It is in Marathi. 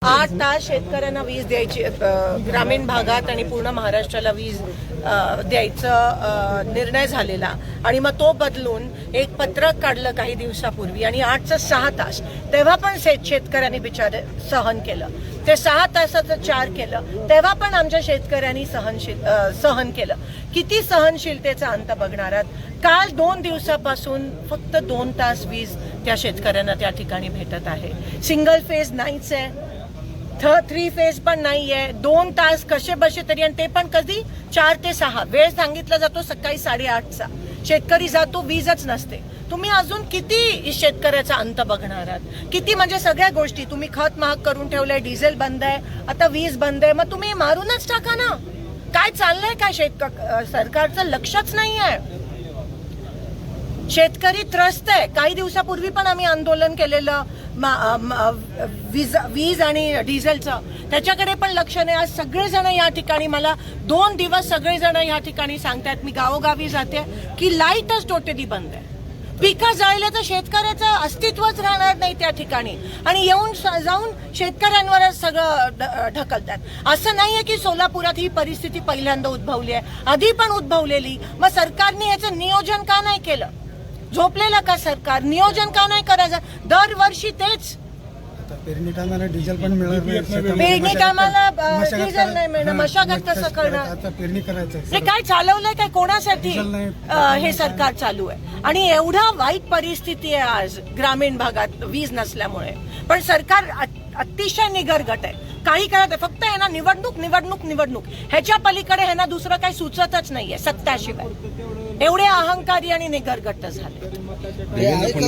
8 तास शेतकऱ्यांना वीज द्यायची, ग्रामीण भागात आणि पूर्ण महाराष्ट्राला वीज द्यायचा निर्णय झालेला आणि मग तो बदलून एक पत्रक काढलं काही दिवसापूर्वी आणि 8चं 6 तास, तेव्हा पण शेतकऱ्यांनी बिचारे सहन केलं. ते 6 तासाचं 4 केलं, तेव्हा पण आमच्या शेतकऱ्यांनी सहन केलं. किती सहनशीलतेचा अंत बघणार आहात? काल 2 दिवसापासून फक्त 2 तास वीज त्या शेतकऱ्यांना त्या ठिकाणी भेटत आहे. सिंगल फेज नाहीच आहे, 3 फेज पण नाहीये. 2 तास कसे बसे तरी, आणि ते पण कधी 4 ते 6 वेळ सांगितला जातो सकाळी 8:30चा. शेतकरी जातो, वीजच नसते. तुम्ही अजून किती शेतकऱ्याचा अंत बघणार आहात? किती म्हणजे सगळ्या गोष्टी तुम्ही खत महाग करून ठेवलंय, डिझेल बंद आहे, आता वीज बंद आहे, मग तुम्ही मारूनच टाका ना. काय चाललंय काय? सरकारचं लक्षच नाही आहे. शेतकरी त्रस्त आहे. काही दिवसापूर्वी पण आम्ही आंदोलन केलेलं वीज आणि डिझेलचं, त्याच्याकडे पण लक्ष नाही. आज सगळेजण या ठिकाणी, मला 2 दिवस सगळेजण या ठिकाणी सांगतात, मी गावोगावी जाते की लाईटच टोटली बंद आहे. पिकं जळले तर शेतकऱ्याचं अस्तित्वच राहणार नाही त्या ठिकाणी, आणि येऊन जाऊन शेतकऱ्यांवरच सगळं ढकलतात. असं नाहीये की सोलापुरात ही परिस्थिती पहिल्यांदा उद्भवली आहे, आधी पण उद्भवलेली. मग सरकारने याचं नियोजन का नाही केलं? झोपलेलं का सरकार? नियोजन का नाही करायचं? दरवर्षी तेच. पेरणी टायमाला डिझेल पण मिळणार नाही, पेरणी टायमाला डिझेल नाही मिळणार, मशागत कसं करणार? आता पेरणी करायचं हे काय चालवलंय काय? कोणासाठी हे सरकार चालू आहे? आणि एवढा वाईट परिस्थिती आहे आज ग्रामीण भागात वीज नसल्यामुळे. पण सरकार अतिशय निगरगट आहे, काही करत आहे. फक्त आहे ना निवडणूक निवडणूक निवडणूक, ह्याच्या पलीकडे ह्यांना दुसरं काही सुचतच नाहीये सत्ताशिवाय. एवढे अहंकारी आणि निगरगट झाले.